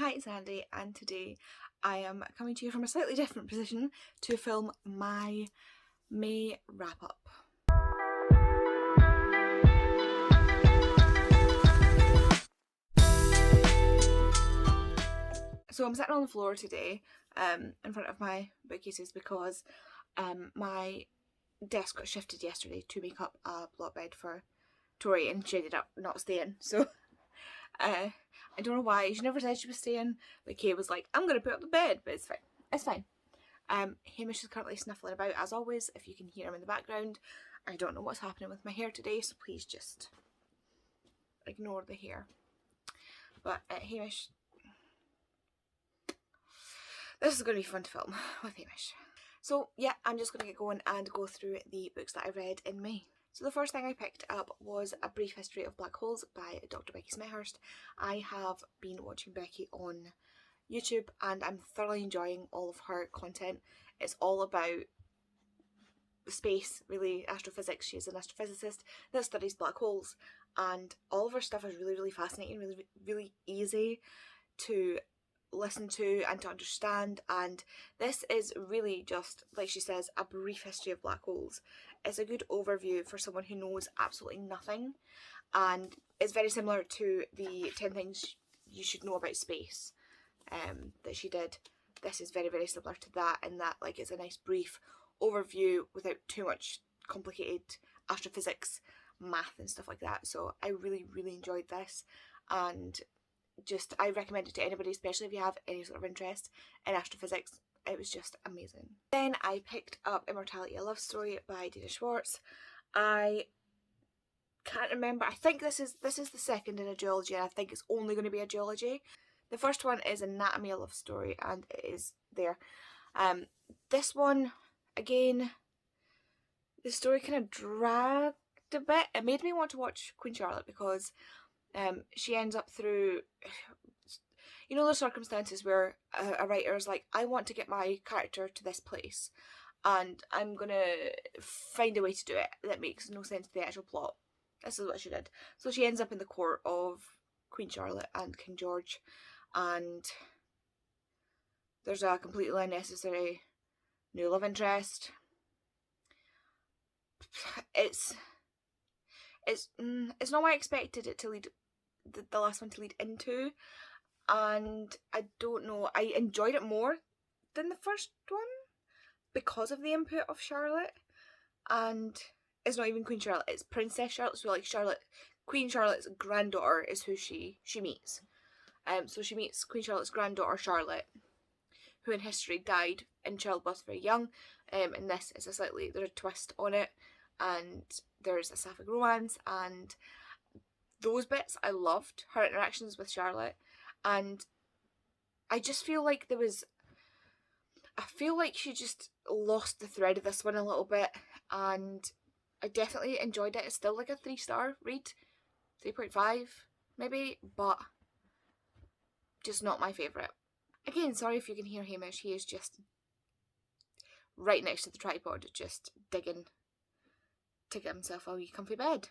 Hi, it's Andy, and today I am coming to you from a slightly different position to film my May wrap-up. So I'm sitting on the floor today in front of my bookcases because my desk got shifted yesterday to make up a block bed for Tori, and she ended up not staying, so I don't know why. She never said she was staying, but Kay was like, I'm going to put up the bed, but it's fine. It's fine. Hamish is currently snuffling about, as always, if you can hear him in the background. I don't know what's happening with my hair today, so please just ignore the hair. But Hamish, this is going to be fun to film with Hamish. So yeah, I'm just going to get going and go through the books that I read in May. So the first thing I picked up was A Brief History of Black Holes by Dr. Becky Smethurst. I have been watching Becky on YouTube and I'm thoroughly enjoying all of her content. It's all about space, really, astrophysics. She's an astrophysicist that studies black holes, and all of her stuff is really fascinating, really easy to listen to and to understand. And this is really just, like she says, a brief history of black holes. It's a good overview for someone who knows absolutely nothing, and it's very similar to the 10 things you should know about space that she did. This is very similar to that, in that like it's a nice brief overview without too much complicated astrophysics, math and stuff like that. So I really enjoyed this, and just I recommend it to anybody, especially if you have any sort of interest in astrophysics. It was just amazing. Then I picked up Immortality: A Love Story by Dana Schwartz. I can't remember. I think this is the second in a duology, and I think it's only going to be a duology. The first one is Anatomy: A Love Story, and it is there. This one, again, the story kind of dragged a bit. It made me want to watch Queen Charlotte because she ends up through, you know, the circumstances where a writer is like, I want to get my character to this place, and I'm gonna find a way to do it that makes no sense to the actual plot. This is what she did. So she ends up in the court of Queen Charlotte and King George, and there's a completely unnecessary new love interest. It's not what I expected it to lead, the last one to lead into, and I don't know, I enjoyed it more than the first one because of the input of Charlotte. And it's not even Queen Charlotte, it's Princess Charlotte. So like Queen Charlotte's granddaughter is who she meets. So she meets Queen Charlotte's granddaughter Charlotte, who in history died in childbirth very young. And this is there's a twist on it, and there's a sapphic romance, and those bits I loved, her interactions with Charlotte. And I just feel like she just lost the thread of this one a little bit, and I definitely enjoyed it. It's still like a 3-star read, 3.5 maybe, but just not my favourite. Again, sorry if you can hear Hamish, he is just right next to the tripod, just digging to get himself a wee comfy bed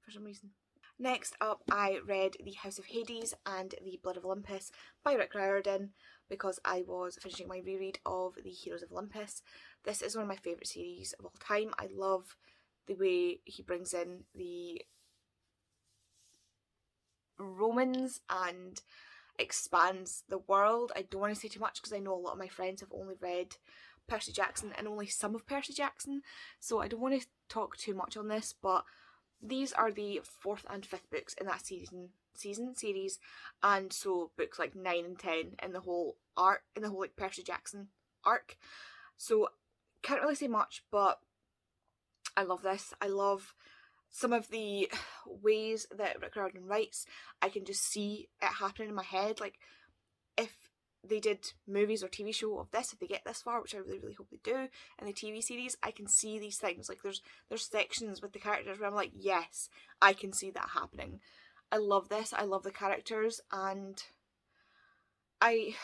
for some reason. Next up, I read The House of Hades and The Blood of Olympus by Rick Riordan because I was finishing my reread of The Heroes of Olympus. This is one of my favourite series of all time. I love the way he brings in the Romans and expands the world. I don't want to say too much because I know a lot of my friends have only read Percy Jackson and only some of Percy Jackson, so I don't want to talk too much on this, but these are the 4th and 5th books in that series, and so books like 9 and 10 in the whole like Percy Jackson arc. So can't really say much, but I love this. I love some of the ways that Rick Riordan writes. I can just see it happening in my head. Like, if they did movies or TV show of this, if they get this far, which I really hope they do, in the TV series, I can see these things. Like, there's sections with the characters where I'm like, yes, I can see that happening. I love this. I love the characters, and I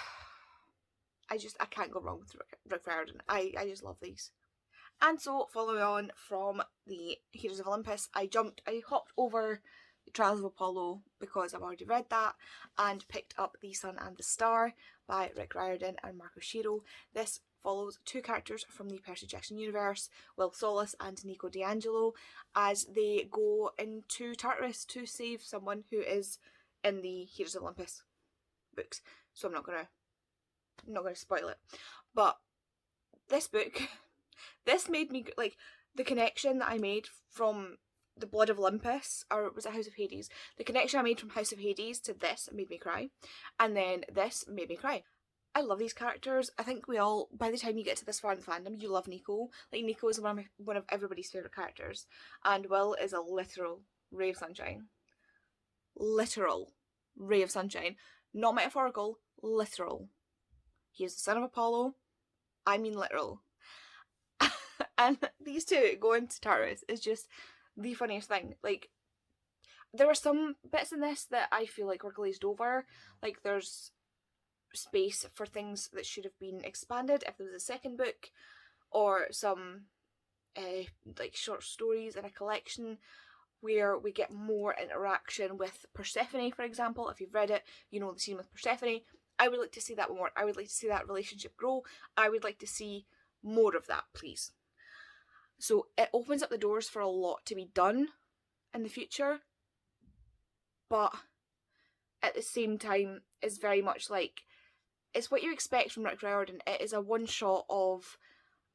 can't go wrong with Rick Riordan. I just love these. And so, following on from The Heroes of Olympus, I hopped over Trials of Apollo because I've already read that, and picked up The Sun and the Star by Rick Riordan and Marco Shiro. This follows two characters from the Percy Jackson universe, Will Solis and Nico D'Angelo, as they go into Tartarus to save someone who is in the Heroes of Olympus books. So I'm not gonna spoil it. But this book, this made me, like, the connection that I made from the Blood of Olympus, or was it House of Hades? The connection I made from House of Hades to this made me cry, and then this made me cry. I love these characters. I think we all, by the time you get to this far in the fandom, you love Nico. Like, Nico is one of everybody's favourite characters, and Will is a literal ray of sunshine. Literal ray of sunshine. Not metaphorical, literal. He is the son of Apollo. I mean literal. And these two going to Tartarus is just the funniest thing. Like, there are some bits in this that I feel like were glazed over. Like, there's space for things that should have been expanded if there was a second book, or some like short stories in a collection where we get more interaction with Persephone, for example. If you've read it, you know the scene with Persephone. I would like to see that more. I would like to see that relationship grow. I would like to see more of that, please. So it opens up the doors for a lot to be done in the future, but at the same time is very much like, it's what you expect from Rick Riordan. It is a one shot of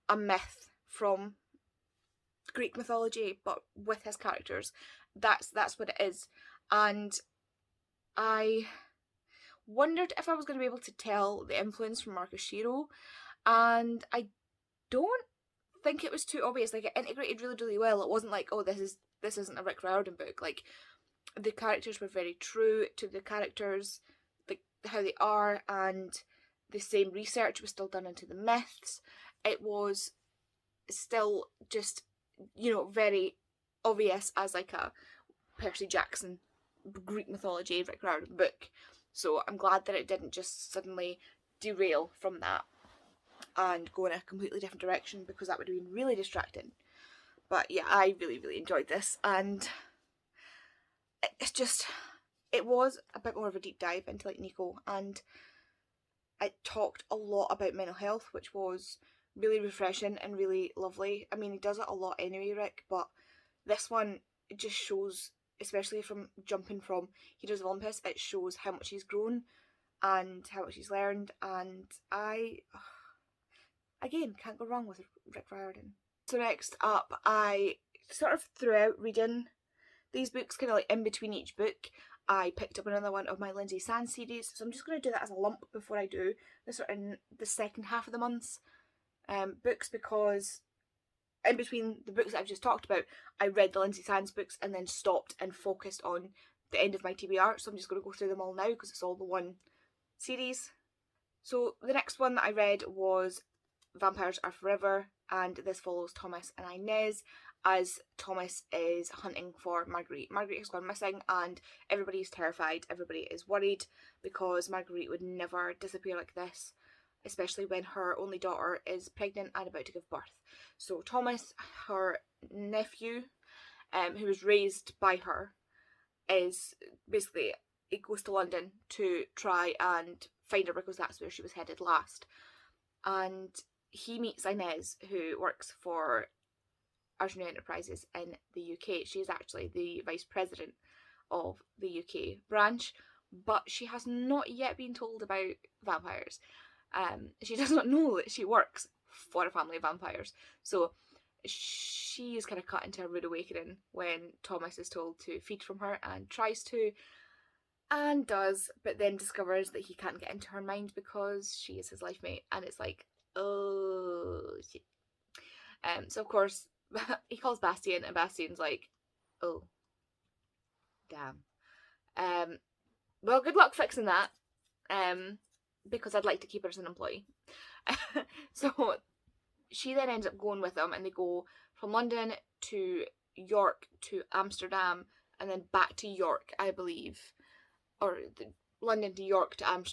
a myth from Greek mythology, but with his characters. That's what it is. And I wondered if I was going to be able to tell the influence from Marco Shiro, and I don't think it was too obvious. Like, it integrated really, really well. It wasn't like, oh, this isn't a Rick Riordan book. Like, the characters were very true to the characters, like how they are, and the same research was still done into the myths. It was still just, you know, very obvious as like a Percy Jackson Greek mythology Rick Riordan book. So I'm glad that it didn't just suddenly derail from that and go in a completely different direction, because that would have been really distracting. But yeah, I really, really enjoyed this, and it was a bit more of a deep dive into like Nico, and it talked a lot about mental health, which was really refreshing and really lovely. I mean, he does it a lot anyway, Rick, but this one, it just shows, especially from jumping from Heroes of Olympus, it shows how much he's grown and how much he's learned, and I, again, can't go wrong with Rick Riordan. So next up, I sort of throughout reading these books, kind of like in between each book, I picked up another one of my Lindsay Sands series, so I'm just going to do that as a lump before I do the sort of the second half of the month's books, because in between the books that I've just talked about, I read the Lindsay Sands books and then stopped and focused on the end of my TBR, so I'm just going to go through them all now because it's all the one series. So the next one that I read was Vampires Are Forever, and this follows Thomas and Inez as Thomas is hunting for Marguerite. Marguerite has gone missing and everybody is terrified, everybody is worried, because Marguerite would never disappear like this, especially when her only daughter is pregnant and about to give birth. So Thomas, her nephew, who was raised by her, is basically, it goes to London to try and find her because that's where she was headed last. And he meets Inez, who works for Arjuna Enterprises in the UK. She is actually the vice president of the UK branch, but she has not yet been told about vampires. She does not know that she works for a family of vampires. So she is kind of cut into a rude awakening when Thomas is told to feed from her and tries to, and does, but then discovers that he can't get into her mind because she is his life mate, and it's like, oh shit. So of course he calls Bastien, and Bastien's like, oh damn. Well, good luck fixing that, because I'd like to keep her as an employee. So she then ends up going with him, and they go from London to York to Amsterdam and then back to York, I believe, or London to York to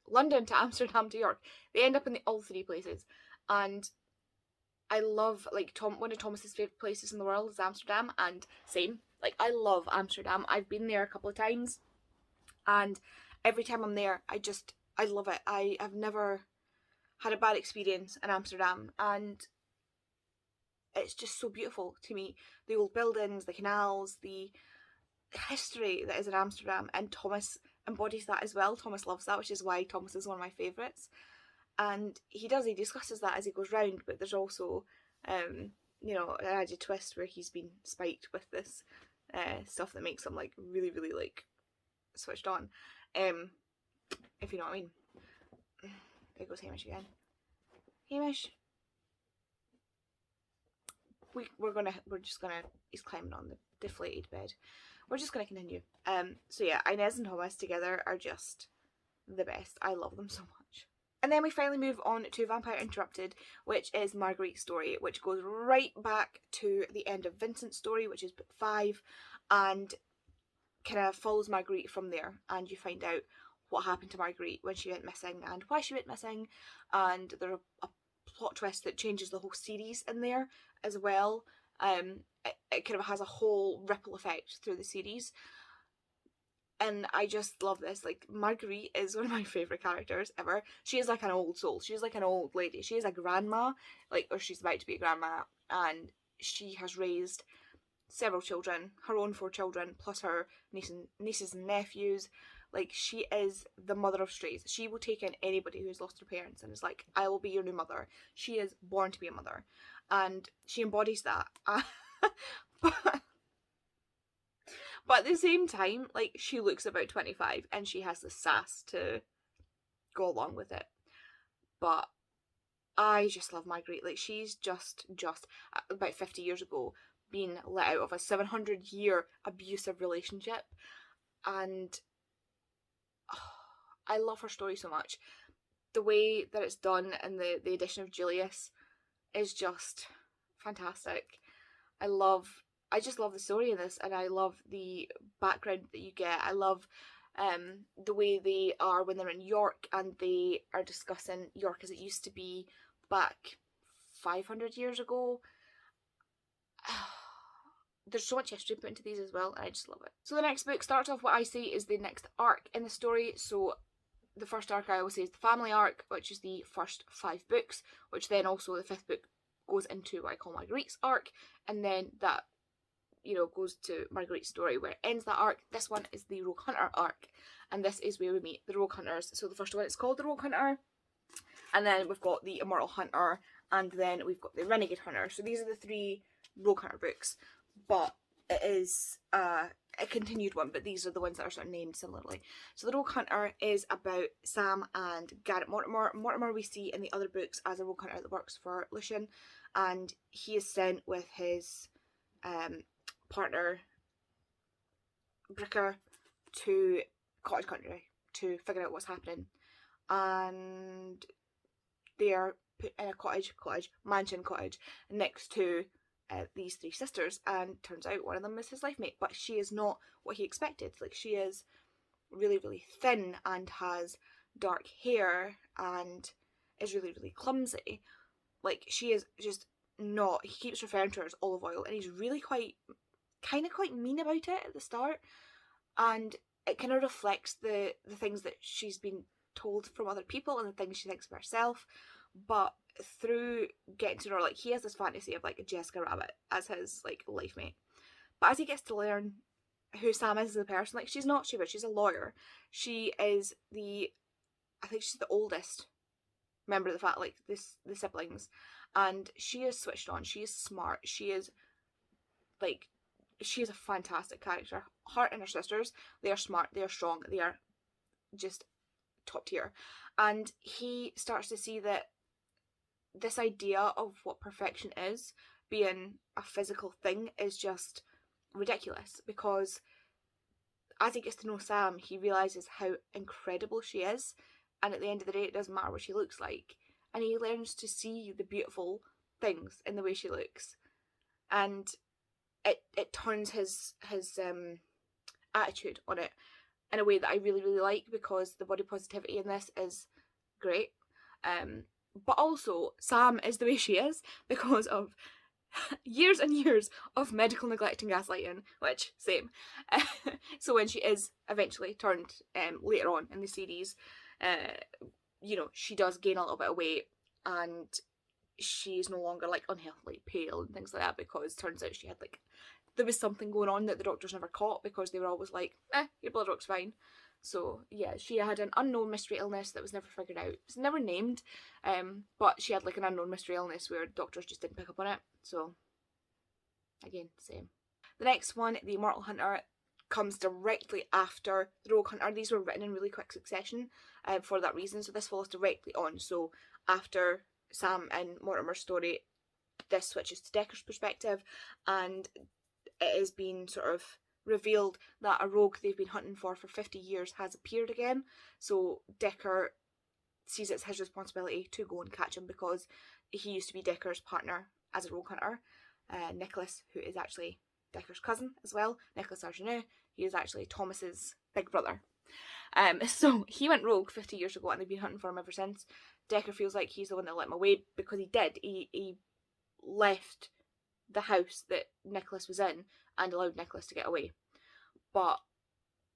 London to Amsterdam to York. They end up in all three places, and I love, like, one of Thomas's favourite places in the world is Amsterdam, and same, Like, I love Amsterdam. I've been there a couple of times, and every time I'm there, I love it. I have never had a bad experience in Amsterdam, and it's just so beautiful to me. The old buildings, the canals, the history that is in Amsterdam, and Thomas embodies that as well. Thomas loves that, which is why Thomas is one of my favourites. And he discusses that as he goes round, but there's also, you know, an added twist where he's been spiked with this stuff that makes him like really, really like switched on. If you know what I mean. There goes Hamish again. Hamish. We're just gonna, he's climbing on the deflated bed. We're just gonna continue. So yeah, Inez and Thomas together are just the best. I love them so much. And then we finally move on to Vampire Interrupted, which is Marguerite's story, which goes right back to the end of Vincent's story, which is book 5, and kind of follows Marguerite from there, and you find out what happened to Marguerite when she went missing and why she went missing, and there's a plot twist that changes the whole series in there as well. It kind of has a whole ripple effect through the series, and I just love this. Like, Marguerite is one of my favourite characters ever. She is like an old soul. She's like an old lady. She is a grandma, like, or she's about to be a grandma, and she has raised several children, her own 4 children, plus her nieces and nephews. Like, she is the mother of strays. She will take in anybody who has lost their parents and is like, I will be your new mother. She is born to be a mother, and she embodies that. But at the same time, like, she looks about 25 and she has the sass to go along with it. But I just love Marguerite. Like, she's just about 50 years ago being let out of a 700-year abusive relationship, and I love her story so much. The way that it's done and the addition of Julius is just fantastic. I just love the story in this, and I love the background that you get. I love the way they are when they're in York and they are discussing York as it used to be back 500 years ago. There's so much history put into these as well, and I just love it. So the next book starts off what I say is the next arc in the story. So the first arc I always say is the family arc, which is the first 5 books, which then also the 5th book goes into what I call Marguerite's arc, and then that, you know, goes to Marguerite's story where it ends that arc. This one is the Rogue Hunter arc, and this is where we meet the Rogue Hunters. So the first one is called the Rogue Hunter, and then we've got the Immortal Hunter, and then we've got the Renegade Hunter. So these are the 3 Rogue Hunter books, but it is a continued one, but these are the ones that are sort of named similarly. So the Rogue Hunter is about Sam and Garrett Mortimer. Mortimer we see in the other books as a Rogue Hunter that works for Lucian, and he is sent with his partner Becca to Cottage Country to figure out what's happening, and they are put in a mansion cottage next to these 3 sisters, and turns out one of them is his life mate, but she is not what he expected. Like, she is really, really thin and has dark hair and is really, really clumsy. Like, she is just not, he keeps referring to her as olive oil, and he's really quite mean about it at the start, and it kind of reflects the things that she's been told from other people and the things she thinks of herself. But through getting to know her, like, he has this fantasy of like a Jessica Rabbit as his like life mate, but as he gets to learn who Sam is as a person, like, she's not stupid, she's a lawyer. She is I think she's the oldest member of the siblings, and she is switched on, she is smart, she is a fantastic character. Her and her sisters, they are smart, they are strong, they are just top tier. And he starts to see that this idea of what perfection is, being a physical thing, is just ridiculous, because as he gets to know Sam, he realises how incredible she is, and at the end of the day it doesn't matter what she looks like, and he learns to see the beautiful things in the way she looks, and it turns his attitude on it in a way that I really, really like, because the body positivity in this is great. But also, Sam is the way she is because of years and years of medical neglect and gaslighting, which, same. So when she is eventually turned later on in the series, you know, she does gain a little bit of weight, and she's no longer like unhealthily pale and things like that, because turns out she had like, there was something going on that the doctors never caught, because they were always like, your blood work's fine. So yeah, she had an unknown mystery illness that was never figured out. It was never named, but she had like an unknown mystery illness where doctors just didn't pick up on it. So again, same. The next one, the Immortal Hunter, comes directly after the Rogue Hunter. These were written in really quick succession for that reason. So this follows directly on. So after Sam and Mortimer's story, this switches to Decker's perspective, and it has been sort of revealed that a rogue they've been hunting for 50 years has appeared again. So Decker sees it's his responsibility to go and catch him, because he used to be Decker's partner as a rogue hunter. Nicholas, who is actually Decker's cousin as well, Nicholas Argenou, he is actually Thomas's big brother. So he went rogue 50 years ago, and they've been hunting for him ever since. Decker feels like he's the one that let him away, because he did. He left the house that Nicholas was in and allowed Nicholas to get away. But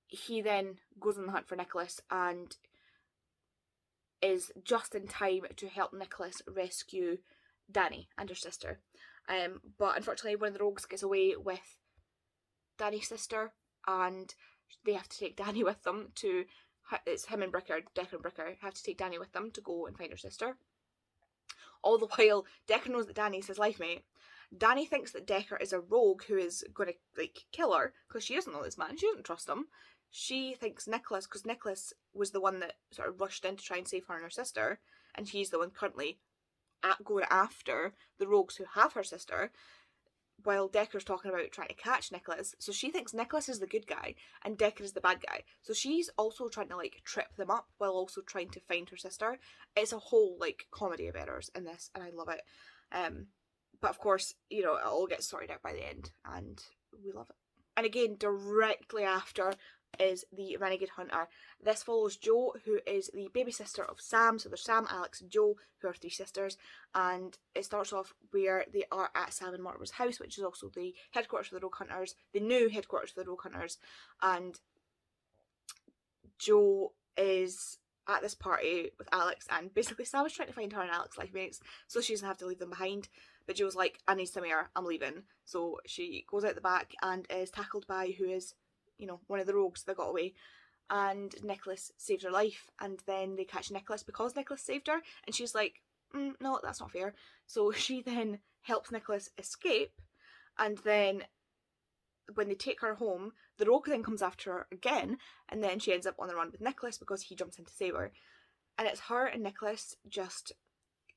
he then goes on the hunt for Nicholas and is just in time to help Nicholas rescue Danny and her sister. But unfortunately, one of the rogues gets away with Danny's sister, and they have to take Danny with them to... It's him and Bricker, Decker and Bricker, have to take Danny with them to go and find her sister. All the while, Decker knows that Danny's his life mate. Danny thinks that Decker is a rogue who is going to like kill her, because she doesn't know this man. She doesn't trust him. She thinks Nicholas, because Nicholas was the one that sort of rushed in to try and save her and her sister, and he's the one currently going after the rogues who have her sister, while Decker's talking about trying to catch Nicholas. So she thinks Nicholas is the good guy and Decker is the bad guy. So she's also trying to like trip them up while also trying to find her sister. It's a whole like comedy of errors in this, and I love it. But of course, you know, it all gets sorted out by the end, and we love it. And again, directly after is the Renegade Hunter. This follows Jo, who is the baby sister of Sam. So there's Sam, Alex, and Jo, who are three sisters. And it starts off where they are at Sam and Mortimer's house, which is also the headquarters for the Rogue Hunters, the new headquarters for the Rogue Hunters. And Jo is at this party with Alex, and basically Sam is trying to find her and Alex life mates so she doesn't have to leave them behind. But Jo's like, I need some air, I'm leaving. So she goes out the back and is tackled by who is, you know, one of the rogues that got away. And Nicholas saves her life, and then they catch Nicholas because Nicholas saved her, and she's like, no, that's not fair. So she then helps Nicholas escape, and then when they take her home, the rogue then comes after her again, and then she ends up on the run with Nicholas because he jumps in to save her. And it's her and Nicholas just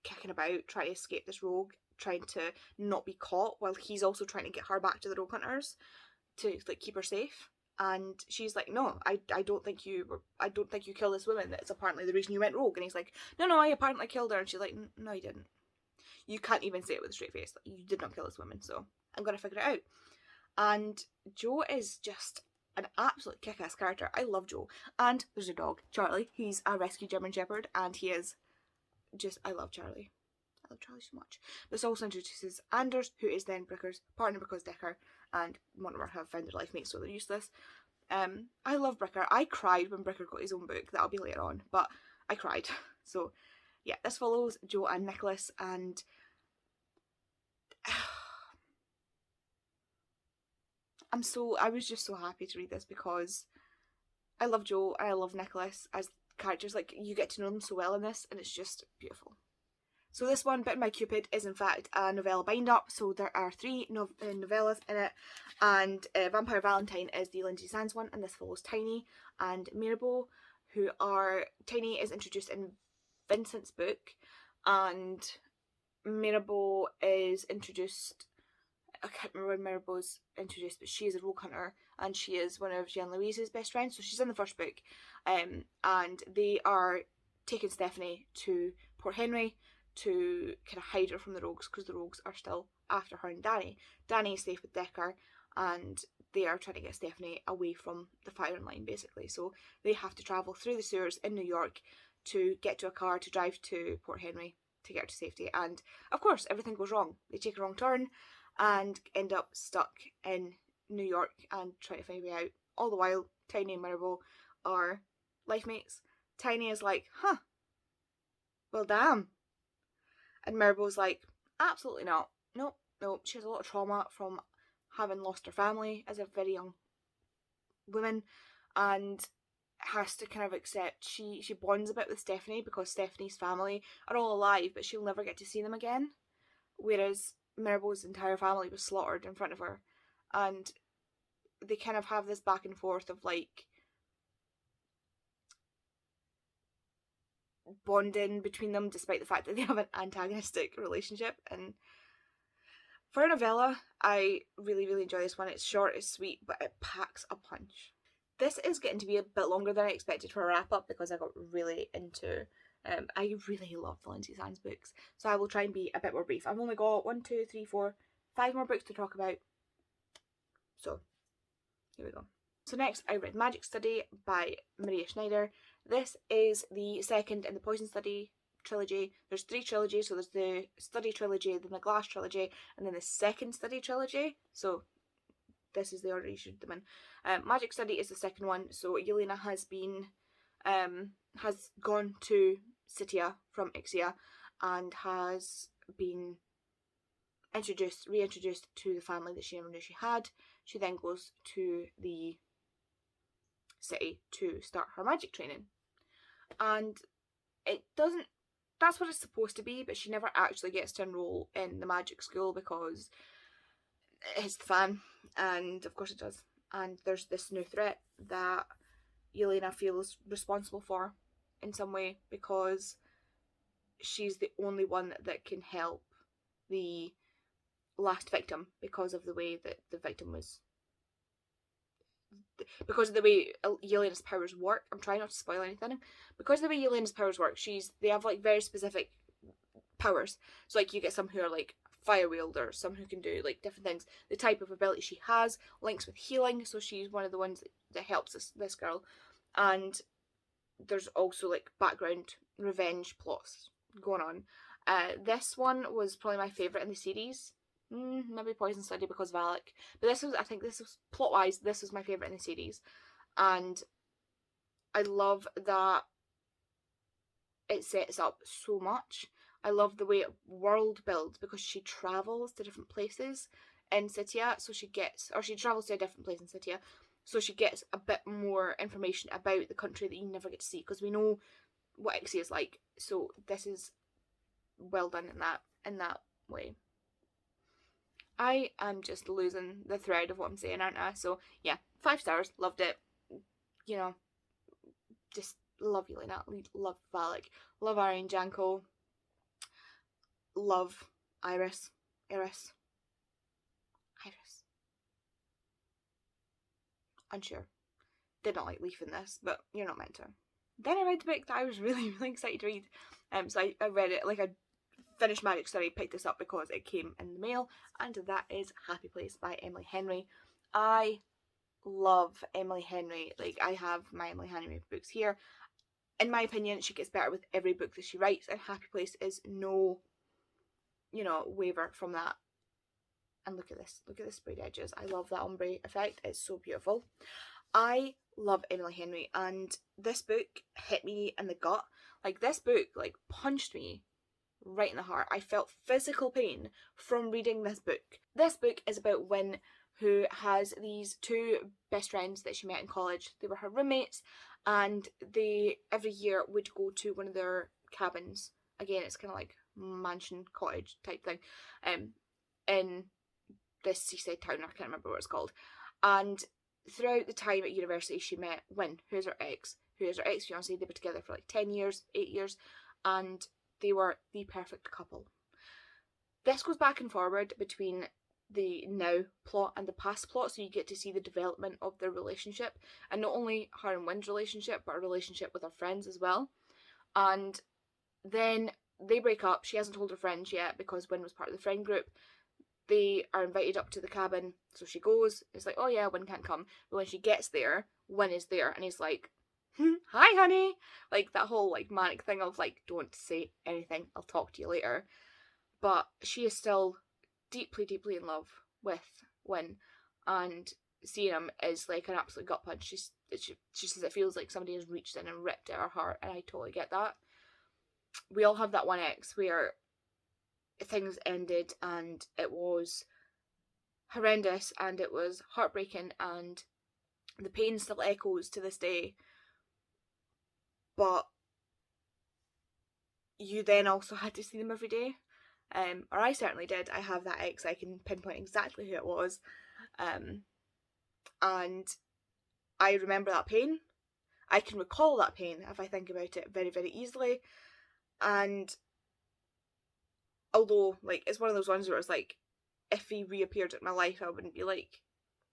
kicking about, trying to escape this rogue, trying to not be caught, while he's also trying to get her back to the Rogue Hunters to like keep her safe. And she's like, no, I don't think you killed this woman. That's apparently the reason you went rogue. And he's like, no, I apparently killed her. And she's like, no, you didn't. You can't even say it with a straight face. Like, you did not kill this woman. So I'm gonna figure it out. And Jo is just an absolute kick-ass character. I love Jo. And there's a dog, Charlie. He's a rescue German Shepherd, and he is just, I love Charlie. I love Charlie so much. This also introduces Anders, who is then Bricker's partner, because Decker and Mortimer have found their life mates, so they're useless. I love Bricker. I cried when Bricker got his own book. That'll be later on, but I cried. So yeah, this follows Jo and Nicholas, and I was just so happy to read this because I love Jo and I love Nicholas as characters. Like, you get to know them so well in this, and it's just beautiful. So this one, Bitten by Cupid, is in fact a novella bind-up. So there are 3 novellas in it, and Vampire Valentine is the Lindsay Sands one, and this follows Tiny and Mirabeau, who are... Tiny is introduced in Vincent's book, and Mirabeau is introduced... I can't remember when Mirabeau's introduced, but she is a rogue hunter, and she is one of Jean-Louise's best friends, so she's in the first book. And they are taking Stephanie to Port Henry to kind of hide her from the rogues, because the rogues are still after her and Danny. Danny is safe with Decker, and they are trying to get Stephanie away from the firing line, basically. So they have to travel through the sewers in New York to get to a car to drive to Port Henry to get her to safety. And of course, everything goes wrong. They take a wrong turn and end up stuck in New York and try to find a way out. All the while, Tiny and Mirabel are life mates. Tiny is like, huh, well damn. And Mirabel's like, absolutely not. Nope. She has a lot of trauma from having lost her family as a very young woman, and has to kind of accept she bonds a bit with Stephanie because Stephanie's family are all alive, but she'll never get to see them again. Whereas Mirabel's entire family was slaughtered in front of her, and they kind of have this back and forth of like bonding between them, despite the fact that they have an antagonistic relationship. And for a novella, I really, really enjoy this one. It's short, it's sweet, but it packs a punch. This is getting to be a bit longer than I expected for a wrap-up because I got really into... I really love the Lindsay Sands books, so I will try and be a bit more brief. I've only got 1, 2, 3, 4, 5 more books to talk about. So, here we go. So next, I read Magic Study by Maria Schneider. This is the second in the Poison Study trilogy. There's 3 trilogies, so there's the Study trilogy, then the Glass trilogy, and then the second Study trilogy. So this is the order you should read them in. Magic Study is the second one. So Yelena has been has gone to Sitia from Ixia and has been reintroduced to the family that she never knew she had. She then goes to the city to start her magic training, and it doesn't... that's what it's supposed to be, but she never actually gets to enroll in the magic school because it's the fan, and of course it does. And there's this new threat that Yelena feels responsible for in some way because she's the only one that can help the last victim because of the way that the victim was... because of the way Yelena's powers work. I'm trying not to spoil anything. Because of the way Yelena's powers work, they have like very specific powers. So like you get some who are like fire wielders, some who can do like different things. The type of ability she has links with healing, so she's one of the ones that helps this girl. And there's also like background revenge plots going on. This one was probably my favourite in the series. Maybe Poison Study because Valak. But I think this was, plot-wise, this was my favourite in the series. And I love that it sets up so much. I love the way it world builds because she travels to different places in Sitia. So she travels to a different place in Sitia. So she gets a bit more information about the country that you never get to see, because we know what Ixia is like. So this is well done in that way. I am just losing the thread of what I'm saying, aren't I? So yeah, 5 stars, loved it. You know, just love Yelena, love Valak, love Ari and Janko, love Iris. Unsure. Did not like Leaf in this, but you're not meant to. Then I read the book that I was really, really excited to read. So I read it, like I finished Magic Study, picked this up because it came in the mail, and that is Happy Place by Emily Henry. I love Emily Henry. Like, I have my Emily Henry books here. In my opinion, she gets better with every book that she writes, and Happy Place is no, waiver from that. And look at this sprayed edges. I love that ombre effect. It's so beautiful. I love Emily Henry, and this book hit me in the gut. Like, this book, punched me right in the heart. I felt physical pain from reading this book. This book is about Wynne, who has these 2 best friends that she met in college. They were her roommates, and they every year would go to one of their cabins. Again, it's kind of like mansion cottage type thing, in this seaside town. I can't remember what it's called. And throughout the time at university, she met Wynne, who's her ex-fiance. They were together for 10 years, 8 years, and they were the perfect couple. This goes back and forward between the now plot and the past plot, so you get to see the development of their relationship, and not only her and Wynne's relationship, but her relationship with her friends as well. And then they break up. She hasn't told her friends yet because Wynne was part of the friend group. They are invited up to the cabin, so she goes. It's like, oh yeah, Wynne can't come. But when she gets there, Wynne is there, and he's like, Hi honey, like that whole like manic thing of like, don't say anything, I'll talk to you later. But she is still deeply, deeply in love with Win, and seeing him is like an absolute gut punch. She says it feels like somebody has reached in and ripped at her heart, and I totally get that. We all have that one ex where things ended and it was horrendous and it was heartbreaking and the pain still echoes to this day, but you then also had to see them every day. Or I certainly did. I have that ex, I can pinpoint exactly who it was. And I remember that pain. I can recall that pain if I think about it very, very easily. And although, like, it's one of those ones where it's like, if he reappeared in my life, I wouldn't be like,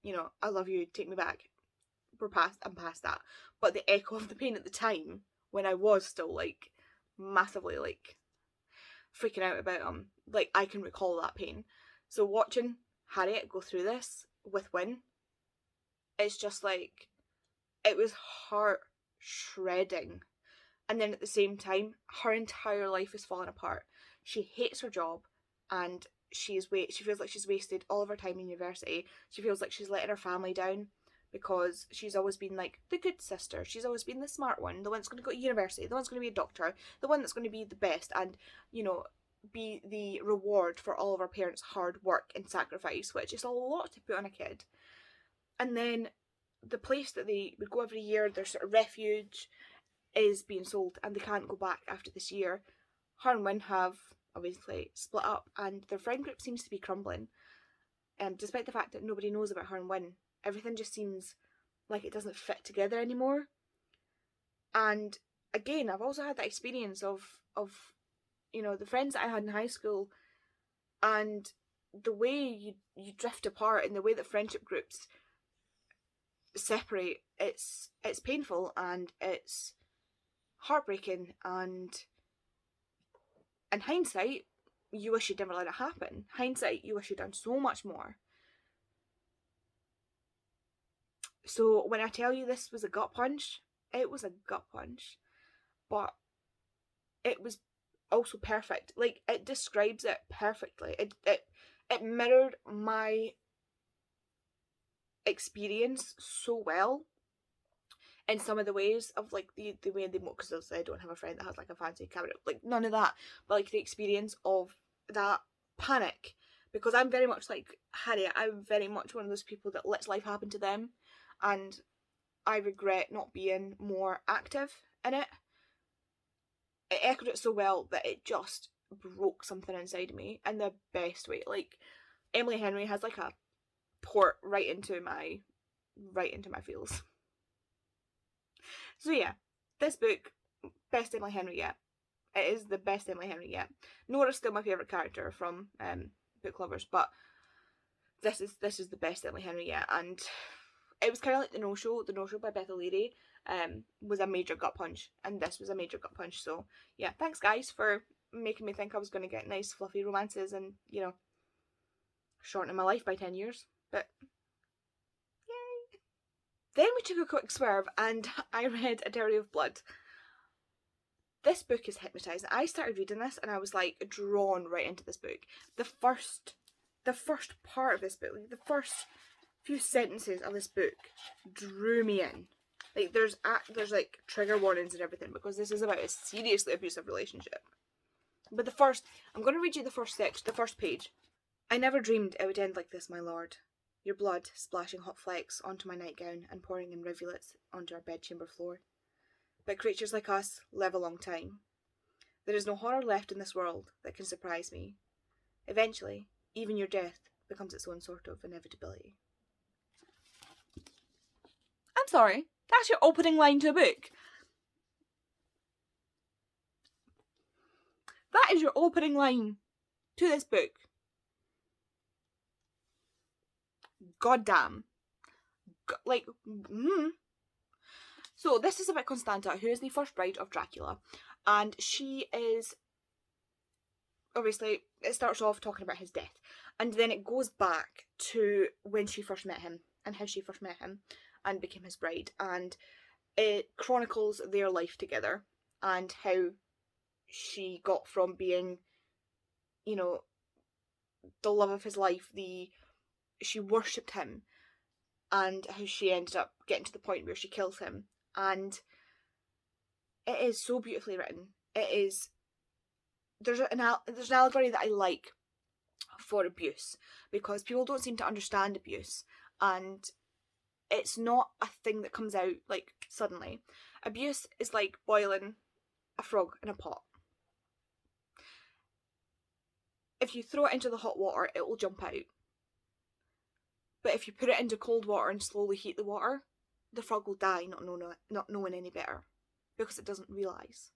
you know, I love you, take me back. I'm past that. But the echo of the pain at the time, when I was still, like, massively, like, freaking out about him, like, I can recall that pain. So watching Harriet go through this with Win, it's just like, it was heart shredding. And then at the same time, her entire life is falling apart. She hates her job, and she feels like she's wasted all of her time in university. She feels like she's letting her family down because she's always been like the good sister. She's always been the smart one, the one that's going to go to university, the one that's going to be a doctor, the one that's going to be the best, and, you know, be the reward for all of her parents' hard work and sacrifice, which is a lot to put on a kid. And then the place that they would go every year, their sort of refuge, is being sold and they can't go back after this year. Her and Win have obviously split up and their friend group seems to be crumbling. Despite the fact that nobody knows about her and Win, everything just seems like it doesn't fit together anymore. And again, I've also had that experience of you know, the friends that I had in high school, and the way you drift apart and the way that friendship groups separate, it's painful and it's heartbreaking, and in hindsight you wish you'd never let it happen. Hindsight, you wish you'd done so much more. So when I tell you this was a gut punch, it was a gut punch, but it was also perfect. Like, it describes it perfectly. It mirrored my experience so well in some of the ways of, like, the way they, because I don't have a friend that has like a fancy camera, like none of that, but like the experience of that panic, because I'm very much like Harriet. I'm very much one of those people that lets life happen to them, and I regret not being more active in it. It echoed it so well that it just broke something inside me in the best way. Like, Emily Henry has like a port right into my feels. So yeah, this book, best Emily Henry yet. It is the best Emily Henry yet. Nora's still my favourite character from Book Lovers, but this is the best Emily Henry yet. And it was kind of like the No Show by Beth O'Leary was a major gut punch, and this was a major gut punch. So yeah, thanks guys for making me think I was going to get nice fluffy romances and, you know, shortening my life by 10 years. But yay! Then we took a quick swerve and I read A Diary of Blood. This book is hypnotising. I started reading this and I was like drawn right into this book. The first part of this book, like the first few sentences of this book, drew me in. Like, there's like trigger warnings and everything because this is about a seriously abusive relationship. But I'm going to read you the first page. I never dreamed it would end like this, my lord. Your blood splashing hot flakes onto my nightgown and pouring in rivulets onto our bedchamber floor. But creatures like us live a long time. There is no horror left in this world that can surprise me. Eventually, even your death becomes its own sort of inevitability. I'm sorry, that's your opening line to a book. That is your opening line to this book. God damn. So this is about Constanta, who is the first bride of Dracula, and she is, obviously, it starts off talking about his death, and then it goes back to when she first met him and how she first met him and became his bride. And it chronicles their life together and how she got from being, you know, the love of his life, she worshipped him, and how she ended up getting to the point where she kills him. And it is so beautifully written. It is. There's an allegory that I like for abuse, because people don't seem to understand abuse, and it's not a thing that comes out like suddenly. Abuse is like boiling a frog in a pot. If you throw it into the hot water, it will jump out. But if you put it into cold water and slowly heat the water, the frog will die not knowing any better, because it doesn't realise.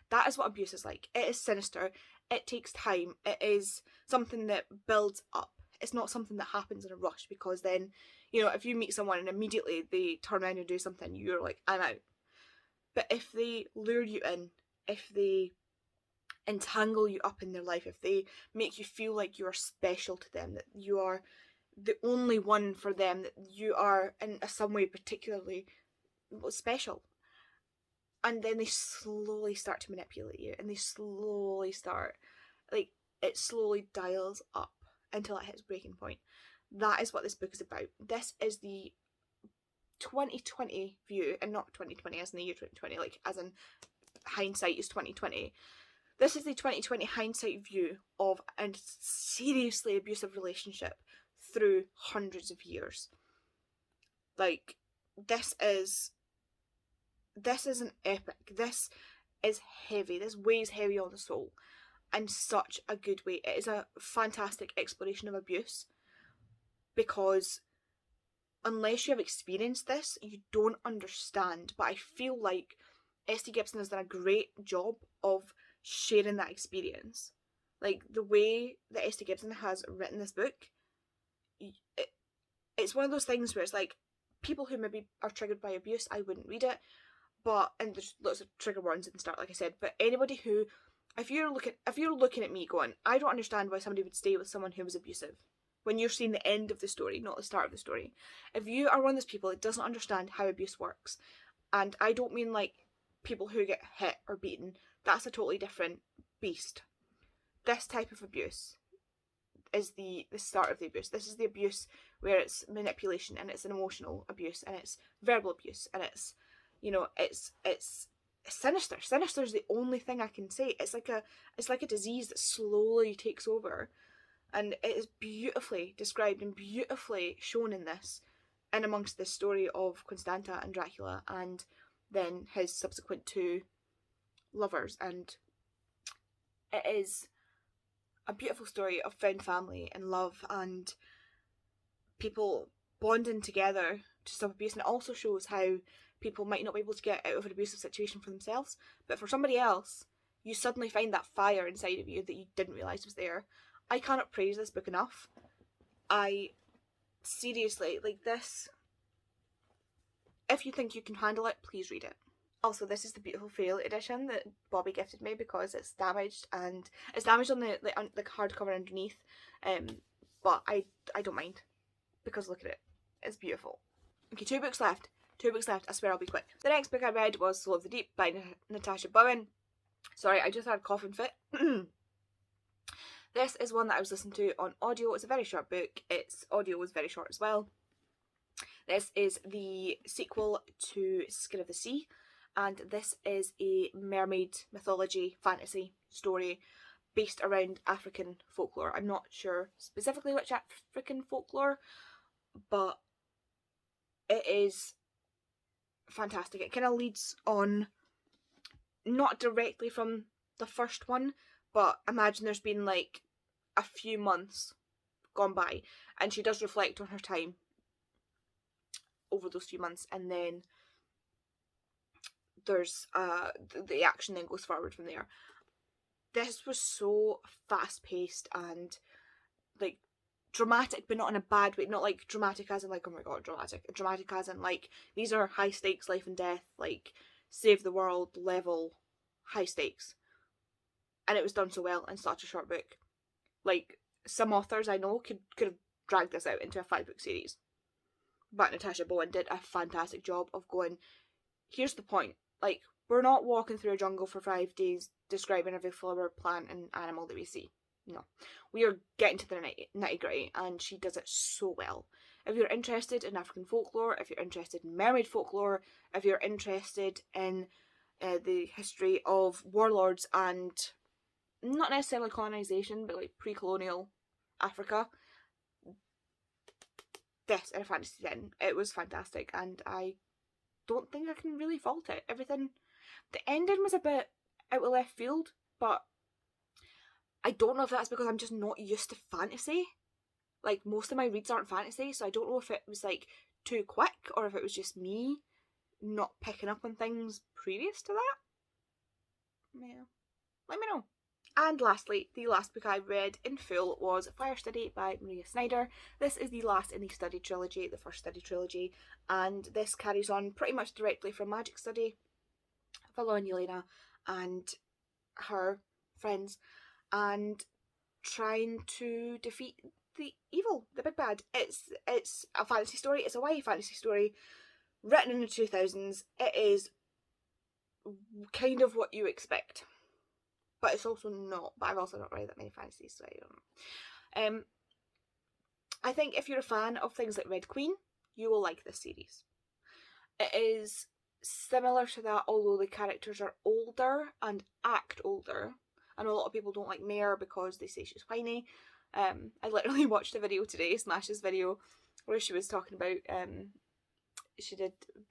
That is what abuse is like. It is sinister. It takes time. It is something that builds up. It's not something that happens in a rush, because then, you know, if you meet someone and immediately they turn around and do something, you're like, I'm out. But if they lure you in, if they entangle you up in their life, if they make you feel like you are special to them, that you are the only one for them, that you are in some way particularly special, and then they slowly start to manipulate you, and they slowly start, like, it slowly dials up until it hits breaking point. That is what this book is about. This is the 2020 view, and not 2020 as in the year 2020, like as in hindsight is 2020. This is the 2020 hindsight view of a seriously abusive relationship through hundreds of years. Like, this is an epic. This is heavy. This weighs heavy on the soul in such a good way. It is a fantastic exploration of abuse, because unless you have experienced this, you don't understand. But I feel like S.T. Gibson has done a great job of sharing that experience. Like, the way that S.T. Gibson has written this book, it's one of those things where it's like, people who maybe are triggered by abuse, I wouldn't read it. But, and there's lots of trigger warnings and stuff, like I said, but anybody who, if you're looking at me going, I don't understand why somebody would stay with someone who was abusive, when you're seeing the end of the story, not the start of the story. If you are one of those people that doesn't understand how abuse works, and I don't mean like people who get hit or beaten, that's a totally different beast. This type of abuse is the start of the abuse. This is the abuse where it's manipulation, and it's an emotional abuse, and it's verbal abuse, and it's, you know, it's sinister. Sinister is the only thing I can say. It's like a disease that slowly takes over, and it is beautifully described and beautifully shown in this, in amongst this story of Constanta and Dracula, and then his subsequent two lovers. And it is a beautiful story of found family and love and people bonding together to stop abuse. And it also shows how people might not be able to get out of an abusive situation for themselves, but for somebody else, you suddenly find that fire inside of you that you didn't realise was there. I cannot praise this book enough. I seriously, like, this, if you think you can handle it, please read it. Also, this is the beautiful Fail edition that Bobby gifted me, because it's damaged, and it's damaged on the hardcover underneath, but I don't mind, because look at it, it's beautiful. Okay, two books left, I swear I'll be quick. The next book I read was Soul of the Deep by Natasha Bowen. Sorry, I just had a coughing fit. This is one that I was listening to on audio. It's a very short book. Its audio was very short as well. This is the sequel to Skin of the Sea, and this is a mermaid mythology fantasy story based around African folklore. I'm not sure specifically which African folklore, but it is fantastic. It kind of leads on, not directly from the first one, but imagine there's been like a few months gone by, and she does reflect on her time over those few months, and then there's the action then goes forward from there. This was so fast paced and like dramatic, but not in a bad way. Not like dramatic as in like, oh my god, dramatic as in like, these are high stakes, life and death, like save the world level high stakes, and it was done so well in such a short book. Like, some authors I know could have dragged this out into a 5-book series, but Natasha Bowen did a fantastic job of going, here's the point. Like, we're not walking through a jungle for 5 days describing every flower, plant, and animal that we see. No. We are getting to the nitty-gritty, and she does it so well. If you're interested in African folklore, if you're interested in mermaid folklore, if you're interested in the history of warlords and not necessarily colonisation, but like pre-colonial Africa, this in a fantasy setting, it was fantastic, and I don't think I can really fault it. Everything, the ending was a bit out of left field, but I don't know if that's because I'm just not used to fantasy. Like, most of my reads aren't fantasy, so I don't know if it was like too quick or if it was just me not picking up on things previous to that. Yeah, let me know. And lastly, the last book I read in full was Fire Study by Maria Snyder. This is the last in the study trilogy, the first study trilogy, and this carries on pretty much directly from Magic Study, following Yelena and her friends, and trying to defeat the evil, the big bad. It's a fantasy story, it's a YA fantasy story, written in the 2000s. It is kind of what you expect. But it's also not. But I've also not read that many fantasies, so I don't know. I think if you're a fan of things like Red Queen, you will like this series. It is similar to that, although the characters are older and act older. I know a lot of people don't like Mare because they say she's whiny. I literally watched a video today, Smash's video, where she was talking about,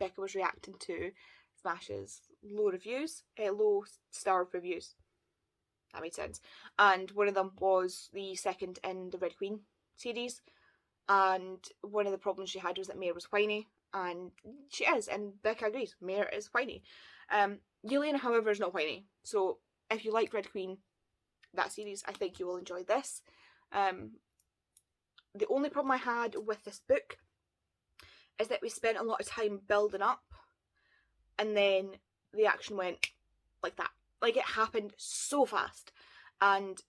Becca was reacting to Smash's low star reviews. That made sense. And one of them was the second in the Red Queen series. And one of the problems she had was that Mare was whiny. And she is, and Becca agrees, Mare is whiny. Yelena, however, is not whiny. So if you like Red Queen, that series, I think you will enjoy this. The only problem I had with this book is that we spent a lot of time building up, and then the action went like that. Like, it happened so fast, and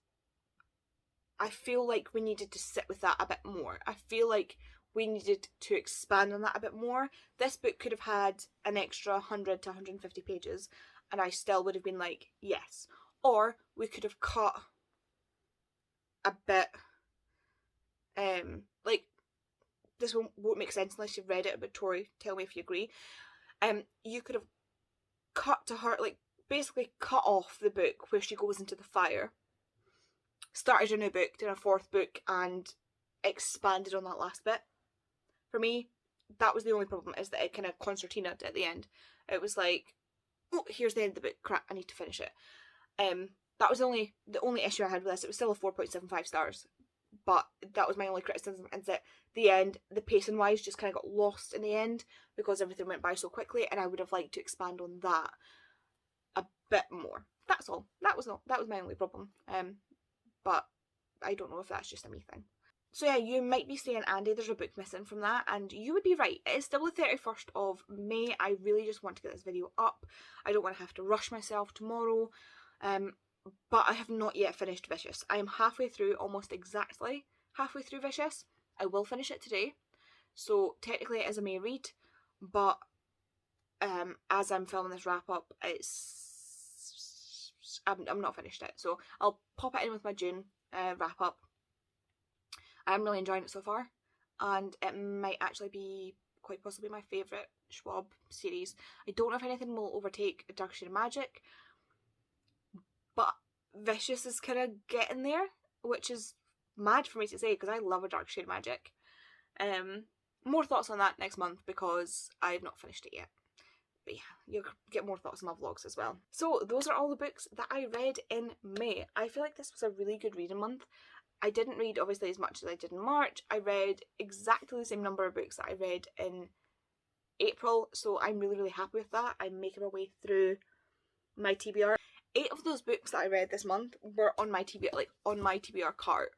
I feel like we needed to sit with that a bit more. I feel like we needed to expand on that a bit more. This book could have had an extra 100 to 150 pages, and I still would have been like, yes. Or we could have cut a bit, like, this won't make sense unless you've read it, but Tori, tell me if you agree. You could have cut to her, like, basically cut off the book where she goes into the fire, started a new book, did a fourth book, and expanded on that last bit. For me, that was the only problem, is that it kind of concertinaed at the end. It was like, oh, here's the end of the book, crap, I need to finish it. That was the only issue I had with this. It was still a 4.75 stars, but that was my only criticism, is that the end, the pacing wise, just kind of got lost in the end because everything went by so quickly, and I would have liked to expand on that a bit more. That's all. That was my only problem. But I don't know if that's just a me thing. So yeah, you might be saying, Andy, there's a book missing from that, and you would be right. It is still the 31st of May. I really just want to get this video up. I don't want to have to rush myself tomorrow. But I have not yet finished Vicious. I am halfway through, almost exactly halfway through Vicious. I will finish it today. So technically it is a May read, but as I'm filming this wrap up, I'm not finished it. So I'll pop it in with my June wrap up. I'm really enjoying it so far, and it might actually be quite possibly my favourite Schwab series. I don't know if anything will overtake Dark Shade of Magic, but Vicious is kind of getting there, which is mad for me to say because I love a Dark Shade of Magic. More thoughts on that next month because I have not finished it yet. But yeah, you'll get more thoughts in my vlogs as well. So those are all the books that I read in May. I feel like this was a really good reading month. I didn't read obviously as much as I did in March. I read exactly the same number of books that I read in April, so I'm really, really happy with that. I'm making my way through my TBR. 8 of those books that I read this month were on my TBR, like on my TBR cart.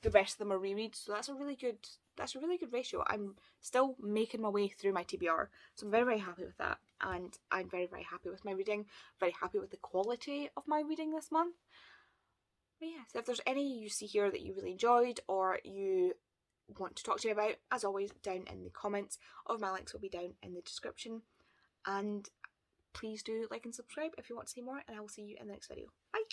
The rest of them are rereads, so that's a really good ratio. I'm still making my way through my TBR, so I'm very, very happy with that, and I'm very, very happy with my reading. Very happy with the quality of my reading this month. But yeah, so if there's any you see here that you really enjoyed or you want to talk to me about, as always, down in the comments. All of my links will be down in the description. And please do like and subscribe if you want to see more, and I will see you in the next video. Bye!